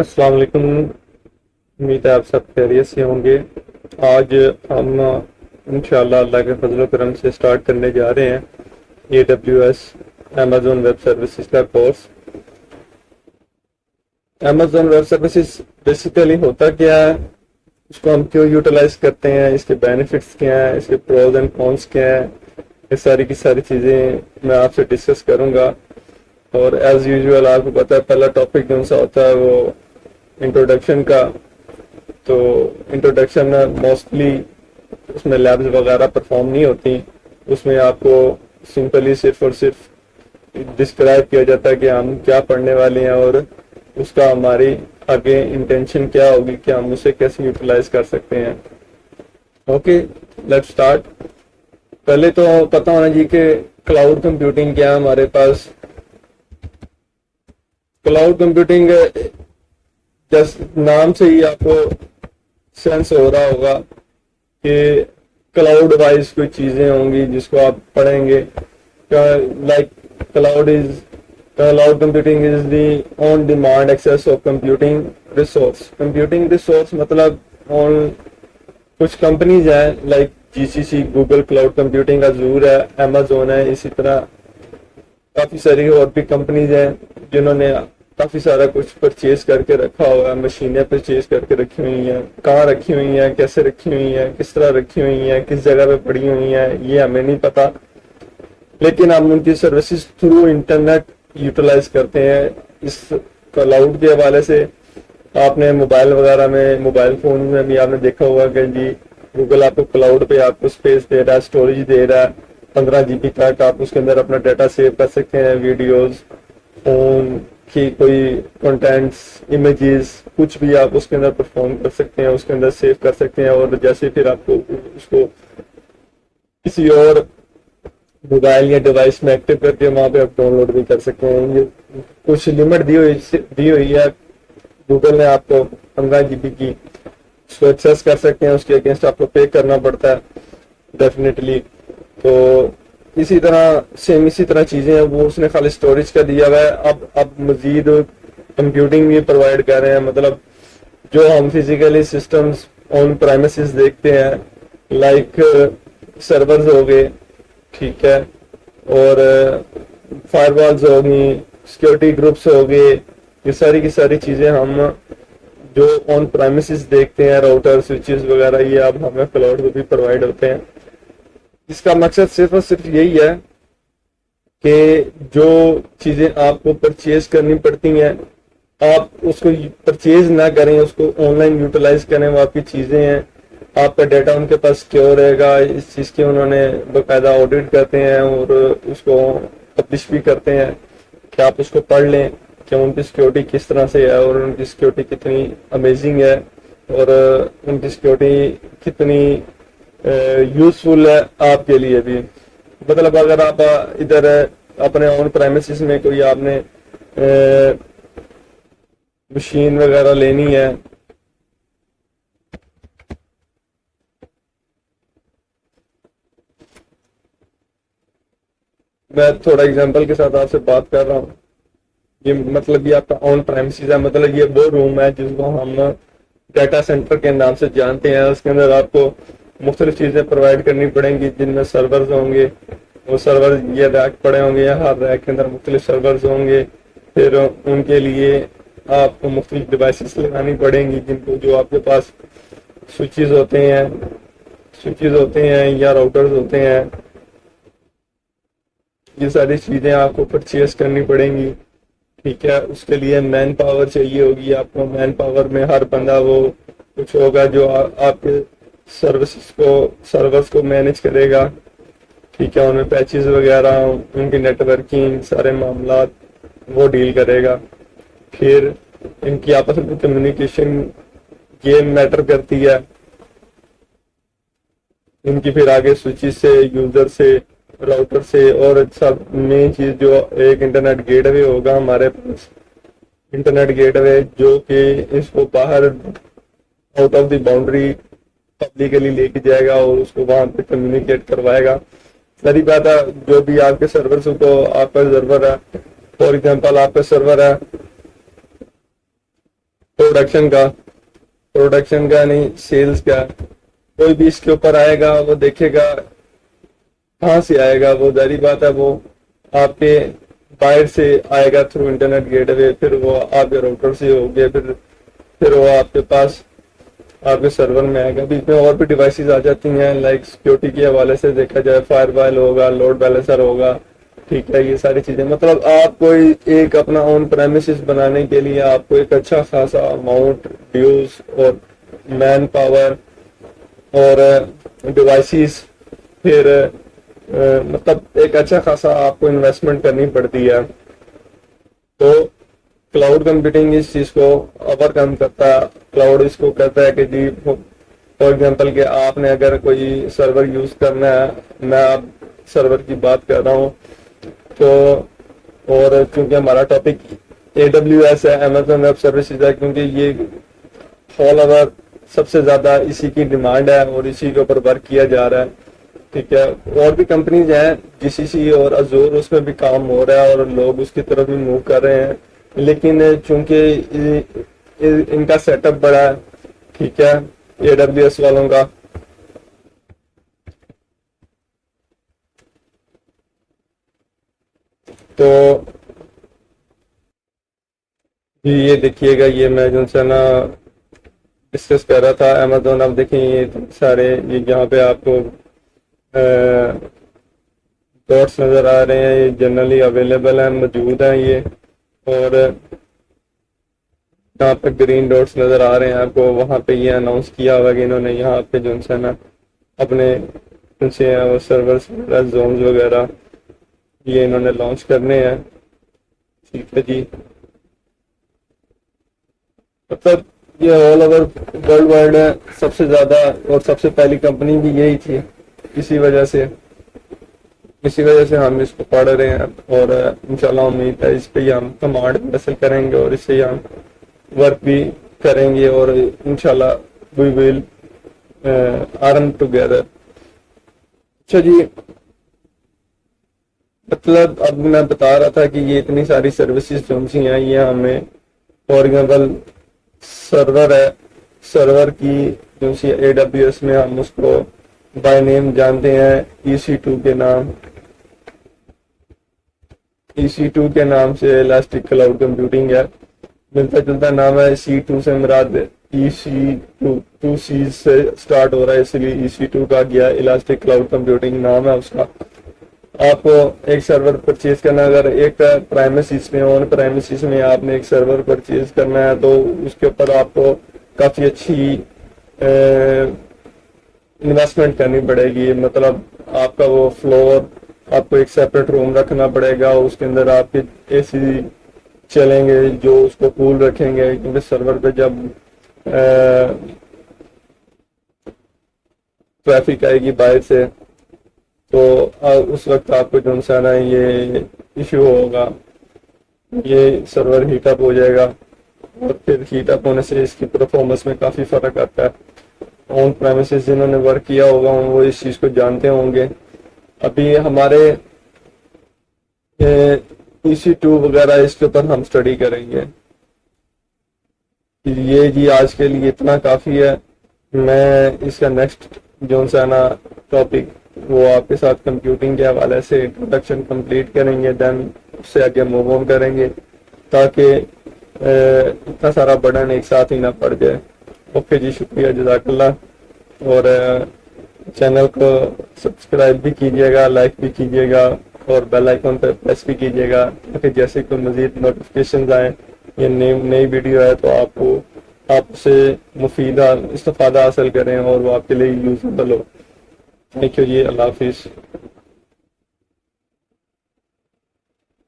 अस्सलाम वालेकुम। उम्मीद है आप सब खैरियत से होंगे। आज हम इंशाअल्लाह अल्लाह के फजल करम से स्टार्ट करने जा रहे हैं AWS अमेज़न वेब सर्विसेज का course. Amazon web services basically होता क्या है, इसको हम क्यों यूटिलाइज करते हैं, इसके बेनिफिट्स क्या हैं, इसके प्रोज एंड कॉन्स क्या हैं, ये सारी की सारी चीज़ें मैं आपसे डिस्कस करूंगा। और एज यूजुअल आपको पता है पहला टॉपिक कौन सा होता है, वो इंट्रोडक्शन का। तो इंट्रोडक्शन मोस्टली उसमें लैब्स वगैरह परफॉर्म नहीं होती, उसमें आपको सिंपली सिर्फ और सिर्फ डिस्क्राइब किया जाता है कि हम क्या पढ़ने वाले हैं और उसका हमारी आगे इंटेंशन क्या होगी कि हम उसे कैसे यूटिलाइज कर सकते हैं। Okay, let's start. पहले तो पता होना जी कि क्लाउड कंप्यूटिंग क्या है हमारे पास। क्लाउड कंप्यूटिंग जस्ट नाम से ही आपको सेंस हो रहा होगा कि क्लाउड वाइज कोई चीजें होंगी जिसको आप पढ़ेंगे। Like cloud computing is the on demand access of computing resource. Computing resource मतलब ऑन कुछ कंपनीज हैं like GCC, Google cloud computing, Azure है, अमेज़न है, इसी तरह काफी सारी और भी कंपनीज हैं जिन्होंने काफी सारा कुछ परचेज करके रखा हुआ है, मशीनें परचेज करके रखी हुई हैं। कहाँ रखी हुई हैं, कैसे रखी हुई हैं, किस तरह रखी हुई हैं, किस जगह पे पड़ी हुई हैं, ये हमें नहीं पता, लेकिन हम उनकी सर्विसेज थ्रू इंटरनेट यूटिलाइज करते हैं। इस क्लाउड के हवाले से आपने मोबाइल वगैरह में, मोबाइल फोन में भी आपने देखा होगा कि जी गूगल आपको क्लाउड पे आपको स्पेस दे रहा है, स्टोरेज दे रहा है 15 GB तक। आप उसके अंदर अपना डाटा सेव कर सकते हैं, वीडियोज, फोन की कोई कंटेंट्स, इमेजेस, कुछ भी आप उसके अंदर परफॉर्म कर सकते हैं, उसके अंदर सेव कर सकते हैं। और जैसे फिर आपको उसको किसी और मोबाइल या डिवाइस में एक्टिव करके वहां पे आप डाउनलोड भी कर सकते हैं। ये कुछ लिमिट दी हुई है गूगल ने आपको 15 GB की, उसको एक्सेस कर सकते हैं, उसके अगेंस्ट आपको पे करना पड़ता है डेफिनेटली। तो इसी तरह चीजें हैं, वो उसने खाली स्टोरेज का दिया हुआ है। अब मजीद कंप्यूटिंग भी प्रोवाइड कर रहे हैं, मतलब जो हम फिजिकली सिस्टम्स ऑन प्राइमिसेस देखते हैं, लाइक सर्वर्स हो गए, ठीक है, और फायरवॉल्स हो गई, सिक्योरिटी ग्रुप्स हो गए, ये सारी की सारी चीजें हम जो ऑन प्राइमिसेस देखते हैं, राउटर, स्विचेस वगैरह, ये अब हमें क्लाउड में भी प्रोवाइड होते हैं। इसका मकसद सिर्फ और सिर्फ यही है कि जो चीजें आपको परचेज करनी पड़ती हैं आप उसको परचेज ना करें, उसको ऑनलाइन यूटिलाइज करें। वो आपकी चीजें हैं, आपका डाटा उनके पास सिक्योर रहेगा। इस चीज की उन्होंने बाकायदा ऑडिट करते हैं और उसको पब्लिश भी करते हैं कि आप उसको पढ़ लें कि उनकी सिक्योरिटी किस तरह से है और उनकी सिक्योरिटी कितनी अमेजिंग है और उनकी सिक्योरिटी कितनी यूजफुल है आपके लिए भी। मतलब अगर आप इधर अपने ऑन प्रेमिसेस में कोई आपने मशीन वगैरह लेनी है, मैं थोड़ा एग्जांपल के साथ आपसे बात कर रहा हूँ। ये मतलब ये आपका ऑन प्रेमिसेस है, मतलब ये वो रूम है जिसको हम डाटा सेंटर के नाम से जानते हैं। उसके अंदर आपको मुख्तलिफ चीज़ें प्रोवाइड करनी पड़ेंगी, जिनमें सर्वर्स होंगे, वो सर्वर ये रैक पड़े होंगे, हर रैक के अंदर मुख्तलिफ सर्वर्स होंगे। फिर उनके लिए आपको मुख्तलिफ डिवाइसेस लगानी पड़ेंगी, जिनको जो आपके पास स्विचेस होते हैं या राउटर्स होते हैं, ये सारी चीज़ें आपको परचेज करनी पड़ेंगी, ठीक है। उसके लिए मैन पावर चाहिए होगी आपको। मैन पावर में हर बंदा वो कुछ होगा जो आपके सर्वर्स को मैनेज करेगा, ठीक है, उनमें पैचेस वगैरह, उनकी नेटवर्किंग, सारे मामला वो डील करेगा। फिर इनकी आपस में कम्युनिकेशन ये मैटर करती है, इनकी फिर आगे स्विचेस से, यूजर से, राउटर से, और सब मेन चीज जो एक इंटरनेट गेटवे होगा हमारे पास, इंटरनेट गेटवे जो कि इसको बाहर out of the boundary publicly लेके जाएगा और उसको वहां पे कम्युनिकेट करवाएगा। सारी बात है, जो भी आपके सर्वर को, आपका सर्वर है, फॉर एग्जांपल आपका सर्वर है پروڈکشن کا نہیں، سیلز کا. کوئی بھی اس کے اوپر آئے گا وہ دیکھے گا کہاں سے آئے گا. وہ ظاہری بات ہے وہ آپ کے باہر سے آئے گا تھرو انٹرنیٹ گیٹ وے، پھر وہ آپ کے راؤٹر سے ہو گیا، پھر وہ آپ کے پاس آپ کے سرور میں آئے گا. بیچ میں اور بھی ڈیوائسز آ جاتی ہیں، لائک سیکورٹی کے حوالے سے دیکھا جائے فائر وائل ہوگا، لوڈ بیلنسر ہوگا. ٹھیک ہے، یہ ساری چیزیں مطلب آپ کوئی ایک اپنا آن پریمیسز بنانے کے لیے آپ کو ایک اچھا خاصا اماؤنٹ ڈیوز اور مین پاور اور ڈیوائسز، پھر مطلب ایک اچھا خاصا آپ کو انویسٹمنٹ کرنی پڑتی ہے. تو کلاؤڈ کمپیوٹنگ اس چیز کو اوور کم کرتا ہے. کلاؤڈ اس کو کہتا ہے کہ جی فار ایگزامپل کہ آپ نے اگر کوئی سرور یوز کرنا ہے، میں اب سرور کی بات کر رہا ہوں تو، اور چونکہ ہمارا ٹاپک AWS ہے، Amazon ویب سروسز ہے، کیونکہ یہ آل اوور سب سے زیادہ اسی کی ڈیمانڈ ہے اور اسی کے اوپر ورک کیا جا رہا ہے. ٹھیک ہے، اور بھی کمپنیز ہیں GCC اور Azure، اس میں بھی کام ہو رہا ہے اور لوگ اس کی طرف بھی موو کر رہے ہیں. لیکن چونکہ ان کا سیٹ اپ بڑا ہے، ٹھیک ہے، AWS والوں کا، تو یہ دیکھیے گا، یہ میں جو ہے نا ڈسکس کر رہا تھا Amazon. اب دیکھیں یہ سارے یہاں پہ آپ کو ڈاٹس نظر آ رہے ہیں، یہ جنرلی اویلیبل ہیں، موجود ہیں یہ. اور یہاں پہ گرین ڈاٹس نظر آ رہے ہیں آپ کو، وہاں پہ یہ اناؤنس کیا ہوا کہ انہوں نے یہاں پہ جو ہے نا اپنے سے سرورز وغیرہ، زونز وغیرہ یہ انہوں نے لانچ کرنے ہیں. ٹھیک ہے جی، مطلب یہ آل اوور ورلڈ وائڈ ہے سب سے زیادہ، اور سب سے پہلی کمپنی بھی یہی تھی. اسی وجہ سے ہم اس کو پڑھ رہے ہیں، اور انشاءاللہ امید ہے اس پہ ہی ہم کمانڈ حاصل کریں گے اور اس سے ہم ورک بھی کریں گے، اور انشاءاللہ وی ول ارن ٹوگیدر. اچھا جی، مطلب اب میں بتا رہا تھا کہ یہ اتنی ساری سروسز جو سی ہیں، یہ ہمیں فار ایگزامپل سرور ہے، سرور کی جو سی AWS میں ہم اس کو بائی نیم جانتے ہیں EC2 کے نام، EC2 کے نام سے الاسٹک کلاؤڈ کمپیوٹنگ ہے. ملتا جلتا نام ہے. C2 سے مراد EC2 2 سیز سے سٹارٹ ہو رہا ہے، اس لیے EC2 کا گیا. الاسٹک کلاؤڈ کمپیوٹنگ نام ہے اس کا. آپ کو ایک سرور پرچیز کرنا، اگر ایک پرائمیسز میں آن پرائمیسز میں آپ نے ایک سرور پرچیز کرنا ہے تو اس کے اوپر آپ کو کافی اچھی انویسٹمنٹ کرنی پڑے گی. مطلب آپ کا وہ فلور، آپ کو ایک سیپریٹ روم رکھنا پڑے گا، اس کے اندر آپ کے AC چلیں گے جو اس کو کول رکھیں گے، کیونکہ سرور پہ جب ٹریفک آئے گی باہر سے تو اس وقت آپ کو جو نا یہ ایشو ہوگا، یہ سرور ہیٹ اپ ہو جائے گا، اور پھر ہیٹ اپ ہونے سے اس کی پرفارمنس میں کافی فرق آتا ہے. آن پریمیسز جنہوں نے ورک کیا ہوگا وہ اس چیز کو جانتے ہوں گے. ابھی ہمارے EC2 وغیرہ اس کے اوپر ہم اسٹڈی کریں گے. یہ جی آج کے لیے اتنا کافی ہے. میں اس کا نیکسٹ جو ہے نا ٹاپک وہ آپ کے ساتھ کمپیوٹنگ کے حوالے سے انٹروڈکشن کمپلیٹ کریں گے، دین اس سے آگے موو آن کریں گے تاکہ اتنا سارا برڈن ایک ساتھ ہی نہ پڑ جائے. اوکے جی، شکریہ، جزاک اللہ. اور چینل کو سبسکرائب بھی کیجیے گا، لائک بھی کیجیے گا، اور بیل آئیکن پہ پریس بھی کیجیے گا تاکہ جیسے کوئی مزید نوٹیفیکیشنز آئیں یا نئی ویڈیو ہے تو آپ سے مفید استفادہ حاصل کریں اور وہ آپ کے لیے یوزبل ہو. تھینک یو جی، اللہ حافظ.